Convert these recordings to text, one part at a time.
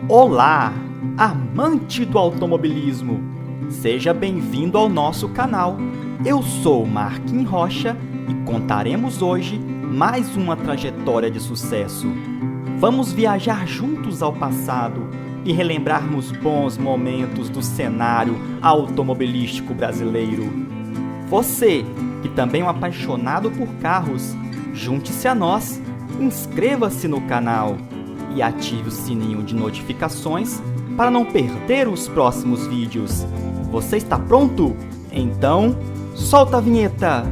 Olá, amante do automobilismo! Seja bem-vindo ao nosso canal. Eu sou Marquinhos Rocha e contaremos hoje mais uma trajetória de sucesso. Vamos viajar juntos ao passado e relembrarmos bons momentos do cenário automobilístico brasileiro. Você, que também é um apaixonado por carros, junte-se a nós, inscreva-se no canal e ative o sininho de notificações para não perder os próximos vídeos. Você está pronto? Então, solta a vinheta!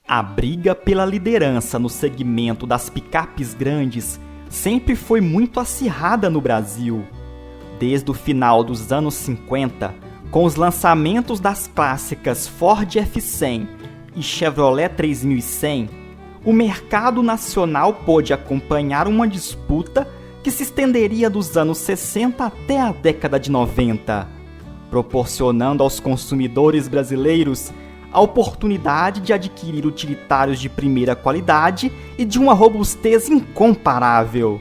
A briga pela liderança no segmento das picapes grandes sempre foi muito acirrada no Brasil. Desde o final dos anos 50, com os lançamentos das clássicas Ford F100 e Chevrolet 3100, o mercado nacional pôde acompanhar uma disputa que se estenderia dos anos 60 até a década de 90, proporcionando aos consumidores brasileiros a oportunidade de adquirir utilitários de primeira qualidade e de uma robustez incomparável.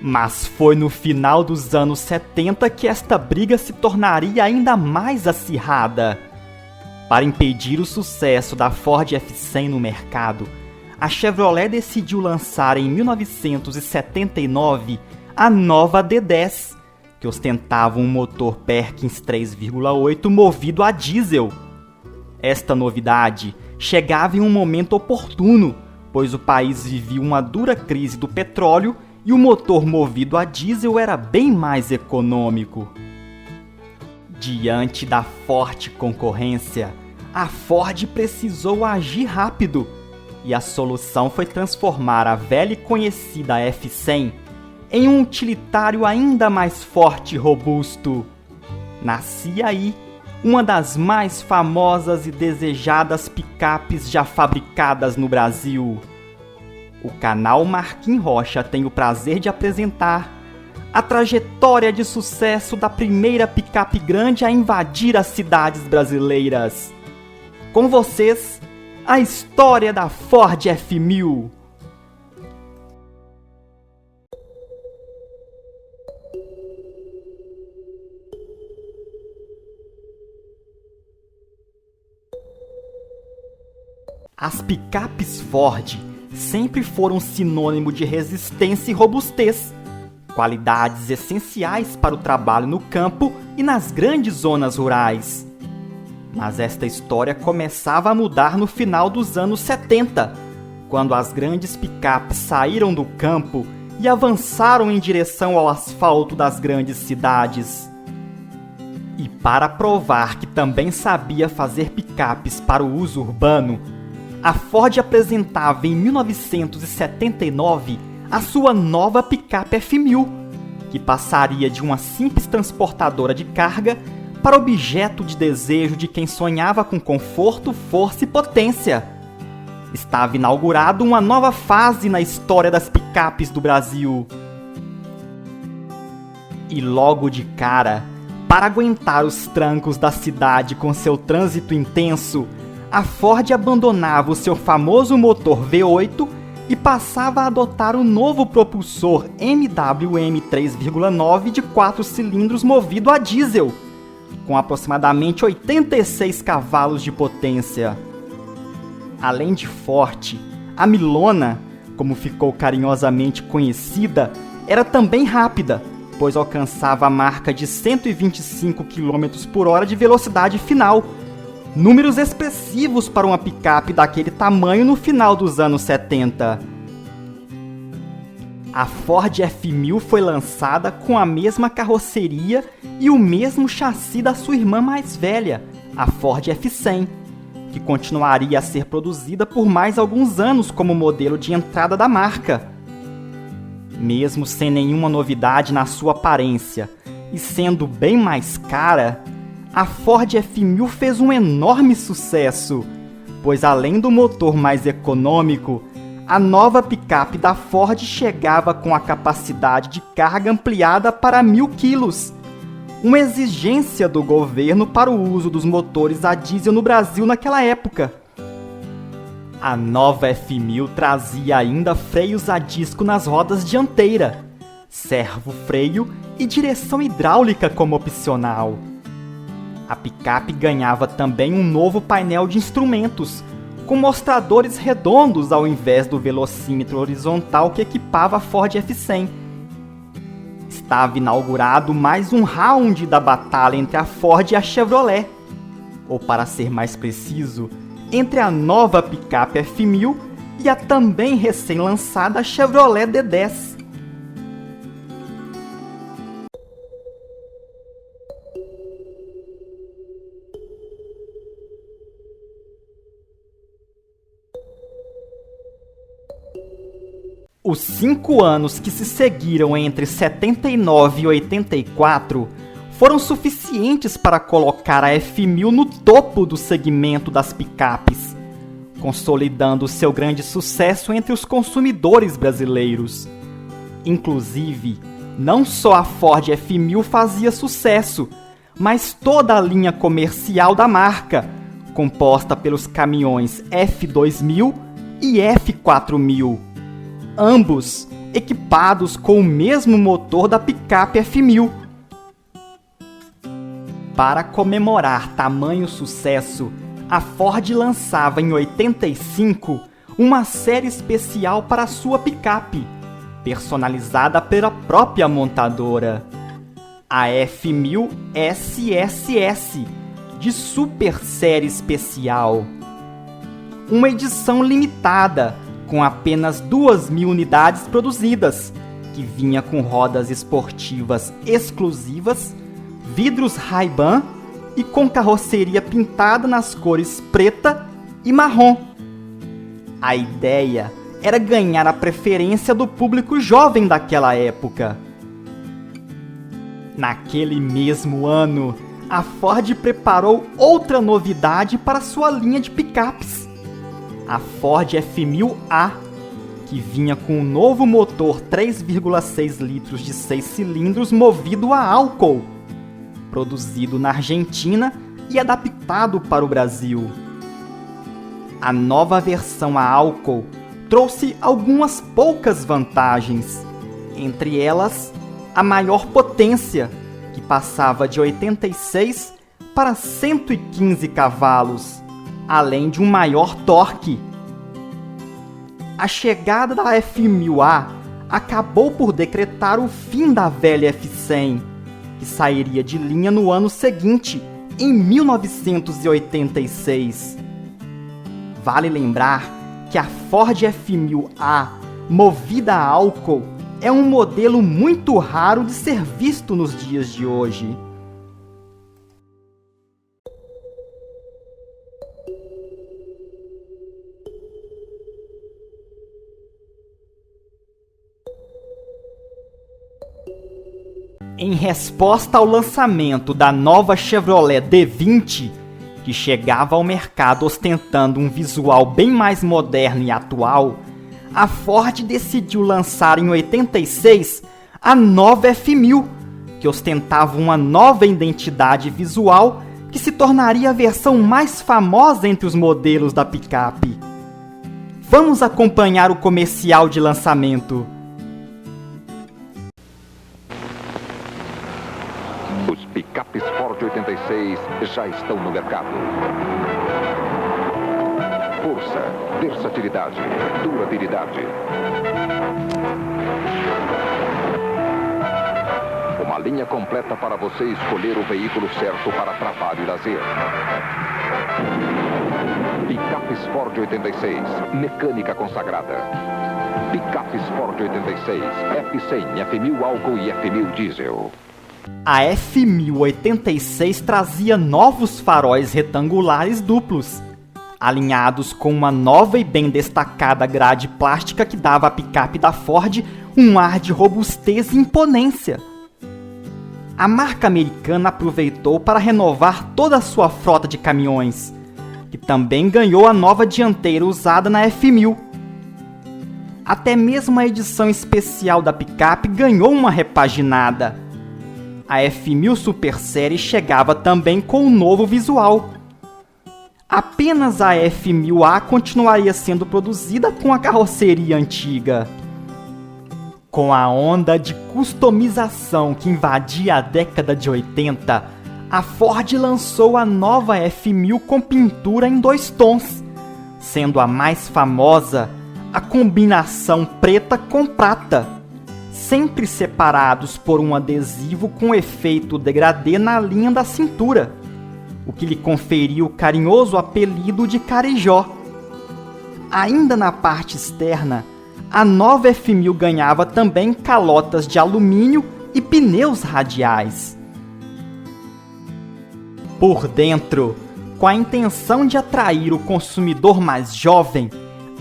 Mas foi no final dos anos 70 que esta briga se tornaria ainda mais acirrada. Para impedir o sucesso da Ford F100 no mercado, a Chevrolet decidiu lançar em 1979 a nova D10, que ostentava um motor Perkins 3,8 movido a diesel. Esta novidade chegava em um momento oportuno, pois o país vivia uma dura crise do petróleo e o motor movido a diesel era bem mais econômico. Diante da forte concorrência, a Ford precisou agir rápido, e a solução foi transformar a velha e conhecida F100 em um utilitário ainda mais forte e robusto. Nascia aí uma das mais famosas e desejadas picapes já fabricadas no Brasil. O canal Marquinhos Rocha tem o prazer de apresentar a trajetória de sucesso da primeira picape grande a invadir as cidades brasileiras. Com vocês, a história da Ford F1000. As picapes Ford sempre foram sinônimo de resistência e robustez, qualidades essenciais para o trabalho no campo e nas grandes zonas rurais. Mas esta história começava a mudar no final dos anos 70, quando as grandes picapes saíram do campo e avançaram em direção ao asfalto das grandes cidades. E para provar que também sabia fazer picapes para o uso urbano, a Ford apresentava em 1979 a sua nova picape F1000, que passaria de uma simples transportadora de carga para objeto de desejo de quem sonhava com conforto, força e potência. Estava inaugurada uma nova fase na história das picapes do Brasil. E logo de cara, para aguentar os trancos da cidade com seu trânsito intenso, a Ford abandonava o seu famoso motor V8 e passava a adotar o novo propulsor MWM 3,9 de 4 cilindros movido a diesel, com aproximadamente 86 cavalos de potência. Além de forte, a Milona, como ficou carinhosamente conhecida, era também rápida, pois alcançava a marca de 125 km por hora de velocidade final, números expressivos para uma picape daquele tamanho no final dos anos 70. A Ford F1000 foi lançada com a mesma carroceria e o mesmo chassi da sua irmã mais velha, a Ford F100, que continuaria a ser produzida por mais alguns anos como modelo de entrada da marca. Mesmo sem nenhuma novidade na sua aparência e sendo bem mais cara, a Ford F1000 fez um enorme sucesso, pois além do motor mais econômico, a nova picape da Ford chegava com a capacidade de carga ampliada para 1.000 quilos, uma exigência do governo para o uso dos motores a diesel no Brasil naquela época. A nova F1000 trazia ainda freios a disco nas rodas dianteira, servo-freio e direção hidráulica como opcional. A picape ganhava também um novo painel de instrumentos, com mostradores redondos ao invés do velocímetro horizontal que equipava a Ford F100. Estava inaugurado mais um round da batalha entre a Ford e a Chevrolet, ou para ser mais preciso, entre a nova picape F1000 e a também recém-lançada Chevrolet D10. Os 5 anos que se seguiram entre 79 e 84 foram suficientes para colocar a F1000 no topo do segmento das picapes, consolidando seu grande sucesso entre os consumidores brasileiros. Inclusive, não só a Ford F1000 fazia sucesso, mas toda a linha comercial da marca, composta pelos caminhões F2000 e F4000. Ambos equipados com o mesmo motor da picape F1000. Para comemorar tamanho sucesso, a Ford lançava em 85 uma série especial para sua picape, personalizada pela própria montadora. A F1000 SSS, de super série especial. Uma edição limitada, com apenas 2.000 unidades produzidas, que vinha com rodas esportivas exclusivas, vidros Ray-Ban e com carroceria pintada nas cores preta e marrom. A ideia era ganhar a preferência do público jovem daquela época. Naquele mesmo ano, a Ford preparou outra novidade para sua linha de picapes. A Ford F1000A, que vinha com um novo motor 3,6 litros de 6 cilindros movido a álcool, produzido na Argentina e adaptado para o Brasil. A nova versão a álcool trouxe algumas poucas vantagens, entre elas a maior potência, que passava de 86 para 115 cavalos, além de um maior torque. A chegada da F1000A acabou por decretar o fim da velha F100, que sairia de linha no ano seguinte, em 1986. Vale lembrar que a Ford F1000A, movida a álcool, é um modelo muito raro de ser visto nos dias de hoje. Em resposta ao lançamento da nova Chevrolet D20, que chegava ao mercado ostentando um visual bem mais moderno e atual, a Ford decidiu lançar em 86 a nova F1000, que ostentava uma nova identidade visual que se tornaria a versão mais famosa entre os modelos da picape. Vamos acompanhar o comercial de lançamento. Os picapes Ford 86 já estão no mercado. Força, versatilidade, durabilidade. Uma linha completa para você escolher o veículo certo para trabalho e lazer. Picapes Ford 86, mecânica consagrada. Picapes Ford 86, F100, F1000 álcool e F1000 diesel. A F1086 trazia novos faróis retangulares duplos, alinhados com uma nova e bem destacada grade plástica que dava à picape da Ford um ar de robustez e imponência. A marca americana aproveitou para renovar toda a sua frota de caminhões, que também ganhou a nova dianteira usada na F1000. Até mesmo a edição especial da picape ganhou uma repaginada. A F1000 Super Série chegava também com um novo visual. Apenas a F1000A continuaria sendo produzida com a carroceria antiga. Com a onda de customização que invadia a década de 80, a Ford lançou a nova F1000 com pintura em 2 tons, sendo a mais famosa a combinação preta com prata, sempre separados por um adesivo com efeito degradê na linha da cintura, o que lhe conferiu o carinhoso apelido de Carijó. Ainda na parte externa, a nova F1000 ganhava também calotas de alumínio e pneus radiais. Por dentro, com a intenção de atrair o consumidor mais jovem,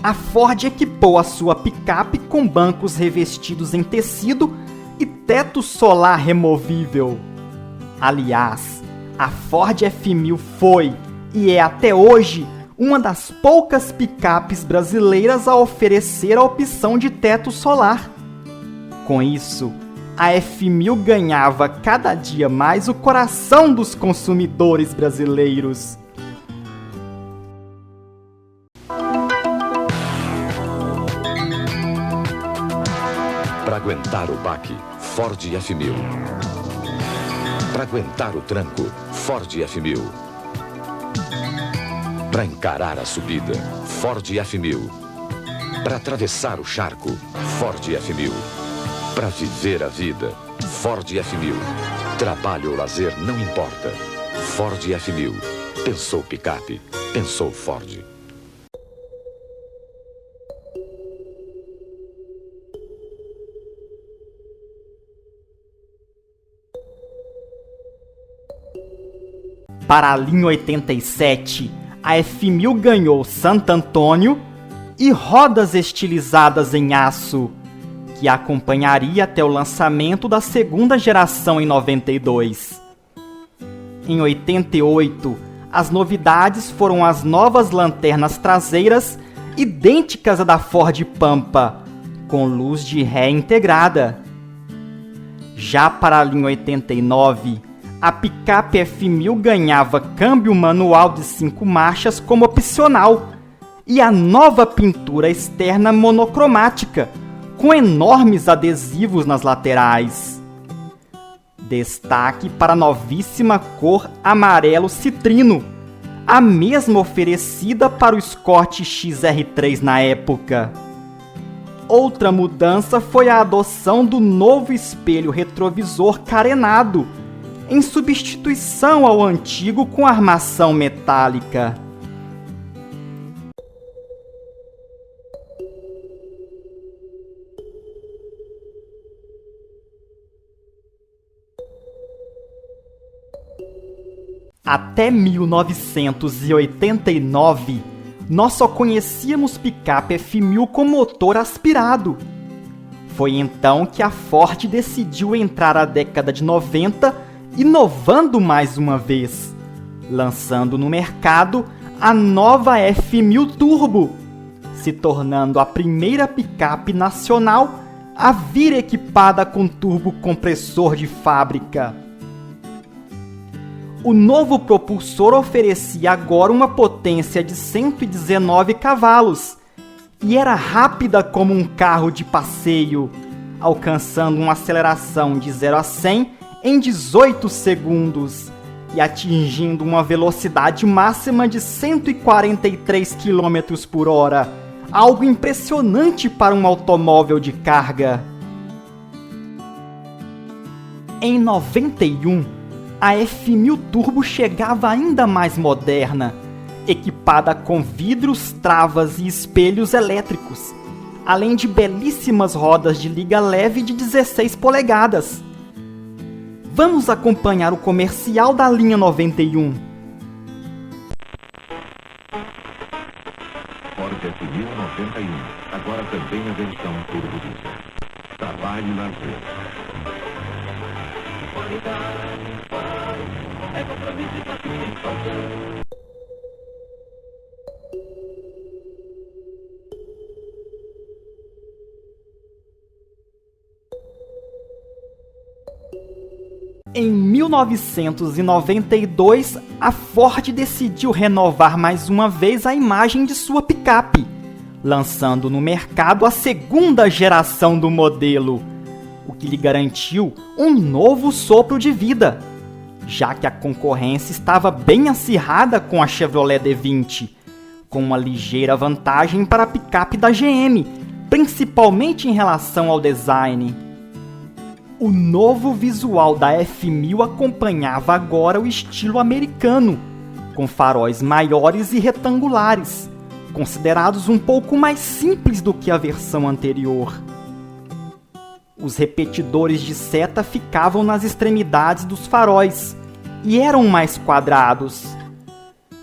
a Ford equipou a sua picape com bancos revestidos em tecido e teto solar removível. Aliás, a Ford F1000 foi e é até hoje uma das poucas picapes brasileiras a oferecer a opção de teto solar. Com isso, a F1000 ganhava cada dia mais o coração dos consumidores brasileiros. Para aguentar o baque, Ford F1000. Para aguentar o tranco, Ford F1000. Para encarar a subida, Ford F1000. Para atravessar o charco, Ford F1000. Para viver a vida, Ford F1000. Trabalho ou lazer não importa. Ford F1000. Pensou picape, pensou Ford. Para a linha 87, a F1000 ganhou Santo Antônio e rodas estilizadas em aço, que a acompanharia até o lançamento da segunda geração em 92. Em 88, as novidades foram as novas lanternas traseiras idênticas à da Ford Pampa, com luz de ré integrada. Já para a linha 89, a picape F1000 ganhava câmbio manual de 5 marchas como opcional e a nova pintura externa monocromática, com enormes adesivos nas laterais. Destaque para a novíssima cor amarelo citrino, a mesma oferecida para o Escort XR3 na época. Outra mudança foi a adoção do novo espelho retrovisor carenado, em substituição ao antigo com armação metálica. Até 1989, nós só conhecíamos picape F1000 com motor aspirado. Foi então que a Ford decidiu entrar a década de 90, inovando mais uma vez, lançando no mercado a nova F1000 Turbo, se tornando a primeira picape nacional a vir equipada com turbo compressor de fábrica. O novo propulsor oferecia agora uma potência de 119 cavalos e era rápida como um carro de passeio, alcançando uma aceleração de 0 a 100 em 18 segundos e atingindo uma velocidade máxima de 143 km por hora, algo impressionante para um automóvel de carga. Em 91, a F1000 Turbo chegava ainda mais moderna, equipada com vidros, travas e espelhos elétricos, além de belíssimas rodas de liga leve de 16 polegadas. Vamos acompanhar o comercial da linha 91. Ford F1000 91, agora também a versão turbo diesel. Trabalho e lazer. É compromisso para quem tem falta. Em 1992, a Ford decidiu renovar mais uma vez a imagem de sua picape, lançando no mercado a segunda geração do modelo, o que lhe garantiu um novo sopro de vida, já que a concorrência estava bem acirrada com a Chevrolet D20, com uma ligeira vantagem para a picape da GM, principalmente em relação ao design. O novo visual da F1000 acompanhava agora o estilo americano, com faróis maiores e retangulares, considerados um pouco mais simples do que a versão anterior. Os repetidores de seta ficavam nas extremidades dos faróis e eram mais quadrados.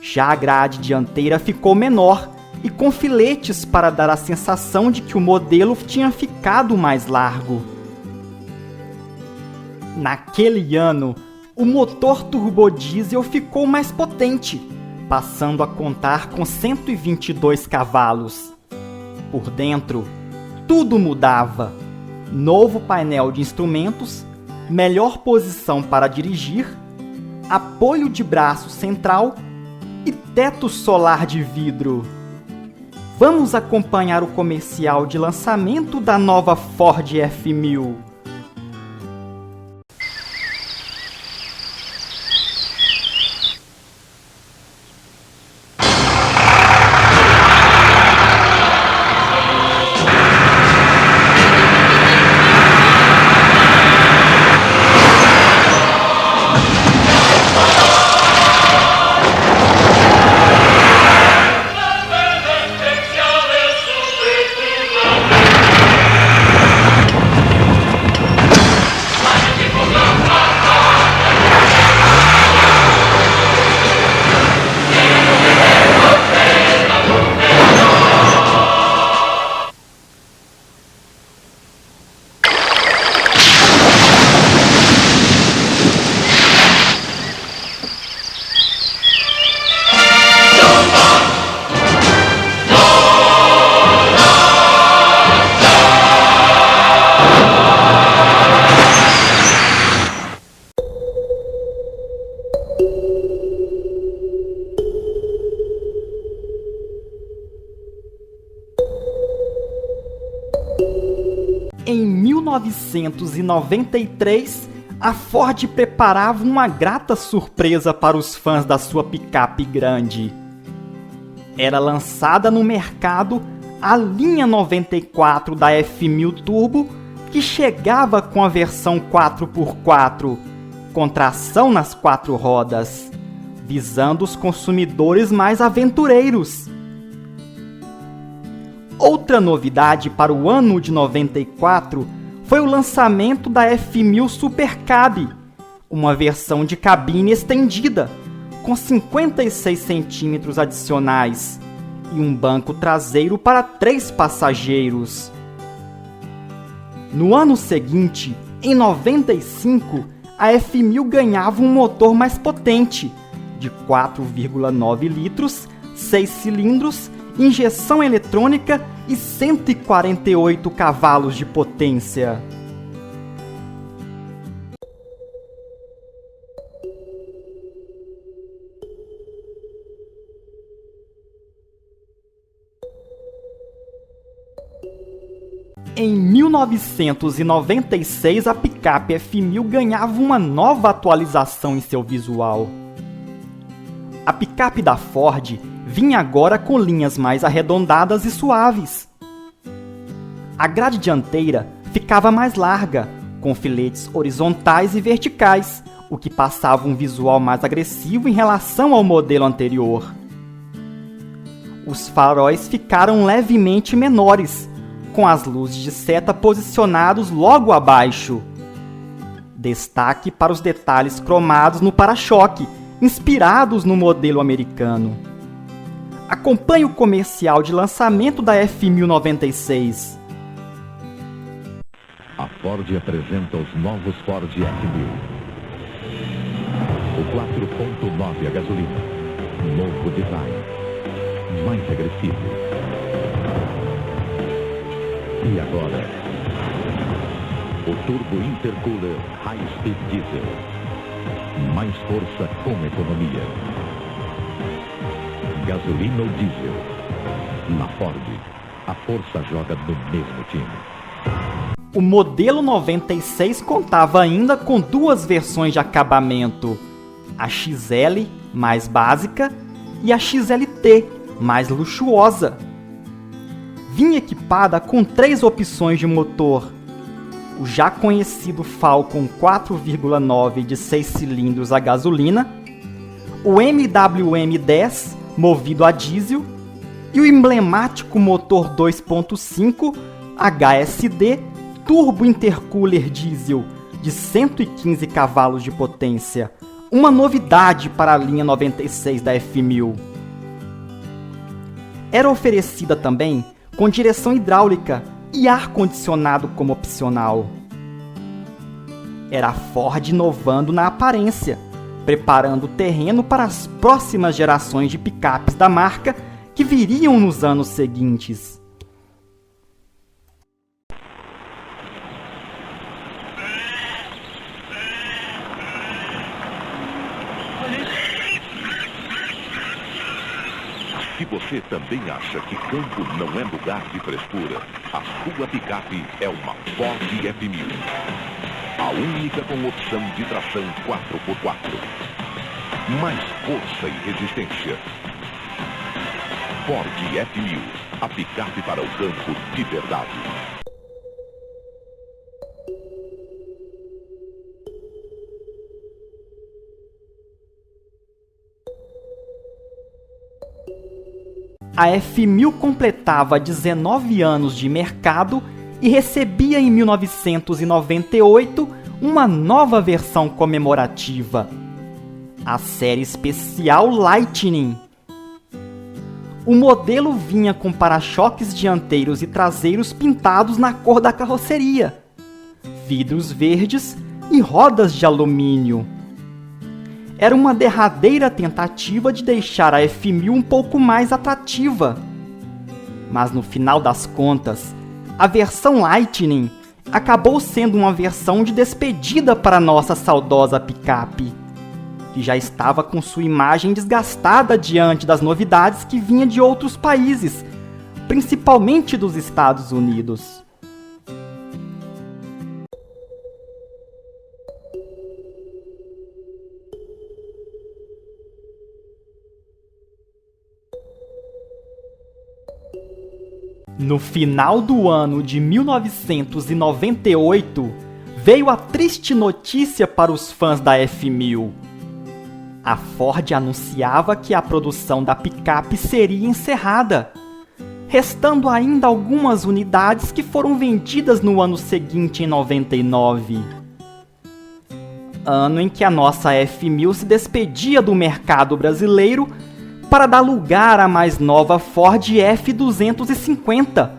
Já a grade dianteira ficou menor e com filetes para dar a sensação de que o modelo tinha ficado mais largo. Naquele ano, o motor turbodiesel ficou mais potente, passando a contar com 122 cavalos. Por dentro, tudo mudava. Novo painel de instrumentos, melhor posição para dirigir, apoio de braço central e teto solar de vidro. Vamos acompanhar o comercial de lançamento da nova Ford F1000. Em 1993, a Ford preparava uma grata surpresa para os fãs da sua picape grande. Era lançada no mercado a linha 94 da F1000 Turbo, que chegava com a versão 4x4, com tração nas 4 rodas, visando os consumidores mais aventureiros. Outra novidade para o ano de 94 foi o lançamento da F1000 Super Cab, uma versão de cabine estendida, com 56 centímetros adicionais e um banco traseiro para 3 passageiros. No ano seguinte, em 95, a F1000 ganhava um motor mais potente, de 4,9 litros, 6 cilindros, injeção eletrônica e 148 cavalos de potência. Em 1996, a picape F1000 ganhava uma nova atualização em seu visual. A picape da Ford vinha agora com linhas mais arredondadas e suaves. A grade dianteira ficava mais larga, com filetes horizontais e verticais, o que passava um visual mais agressivo em relação ao modelo anterior. Os faróis ficaram levemente menores, com as luzes de seta posicionados logo abaixo. Destaque para os detalhes cromados no para-choque, inspirados no modelo americano. Acompanhe o comercial de lançamento da F1000 96. A Ford apresenta os novos Ford F1000. O 4.9 a gasolina. Novo design. Mais agressivo. E agora, o Turbo Intercooler High Speed Diesel. Mais força com economia. Gasolina ou diesel? Na Ford, a força joga no mesmo time. O modelo 96 contava ainda com duas versões de acabamento, a XL, mais básica, e a XLT, mais luxuosa. Vinha equipada com 3 opções de motor: o já conhecido Falcon 4,9 de 6 cilindros a gasolina, o MWM-10 movido a diesel e o emblemático motor 2.5 HSD turbo intercooler diesel de 115 cavalos de potência, uma novidade para a linha 96 da F1000. Era oferecida também com direção hidráulica e ar-condicionado como opcional. Era a Ford inovando na aparência, preparando o terreno para as próximas gerações de picapes da marca que viriam nos anos seguintes. Se você também acha que campo não é lugar de frescura, a sua picape é uma Ford F1000. A única com opção de tração 4x4. Mais força e resistência. Ford F1000, a picape para o campo de verdade. A F1000 completava 19 anos de mercado e recebia em 1998 uma nova versão comemorativa, a série especial Lightning. O modelo vinha com para-choques dianteiros e traseiros pintados na cor da carroceria, vidros verdes e rodas de alumínio. Era uma derradeira tentativa de deixar a F1000 um pouco mais atrativa. Mas no final das contas, a versão Lightning acabou sendo uma versão de despedida para nossa saudosa picape, que já estava com sua imagem desgastada diante das novidades que vinha de outros países, principalmente dos Estados Unidos. No final do ano de 1998, veio a triste notícia para os fãs da F1000. A Ford anunciava que a produção da picape seria encerrada, restando ainda algumas unidades que foram vendidas no ano seguinte, em 99. Ano em que a nossa F1000 se despedia do mercado brasileiro para dar lugar à mais nova Ford F250,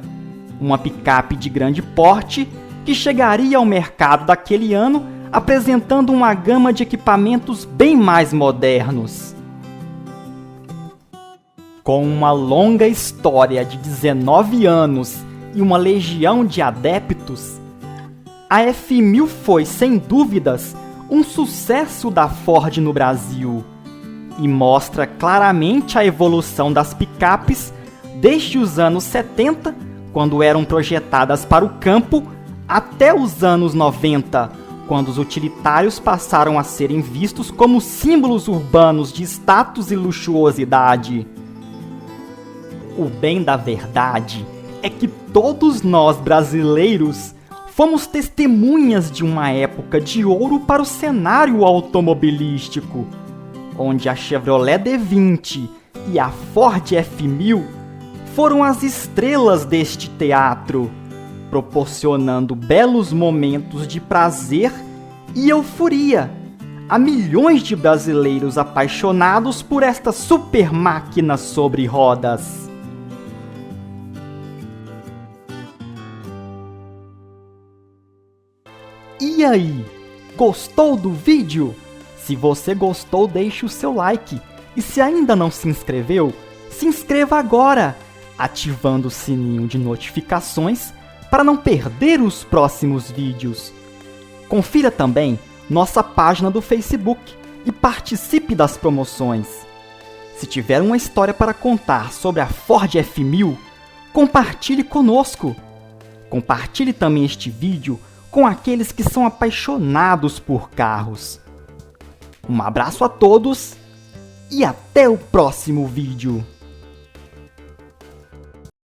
uma picape de grande porte que chegaria ao mercado daquele ano apresentando uma gama de equipamentos bem mais modernos. Com uma longa história de 19 anos e uma legião de adeptos, a F1000 foi, sem dúvidas, um sucesso da Ford no Brasil, e mostra claramente a evolução das picapes desde os anos 70, quando eram projetadas para o campo, até os anos 90, quando os utilitários passaram a serem vistos como símbolos urbanos de status e luxuosidade. O bem da verdade é que todos nós brasileiros fomos testemunhas de uma época de ouro para o cenário automobilístico, onde a Chevrolet D20 e a Ford F1000 foram as estrelas deste teatro, proporcionando belos momentos de prazer e euforia a milhões de brasileiros apaixonados por esta super máquina sobre rodas. E aí, gostou do vídeo? Se você gostou, deixe o seu like. E se ainda não se inscreveu, se inscreva agora, ativando o sininho de notificações para não perder os próximos vídeos. Confira também nossa página do Facebook, e participe das promoções. Se tiver uma história para contar sobre a Ford F1000, compartilhe conosco. Compartilhe também este vídeo com aqueles que são apaixonados por carros. Um abraço a todos e até o próximo vídeo.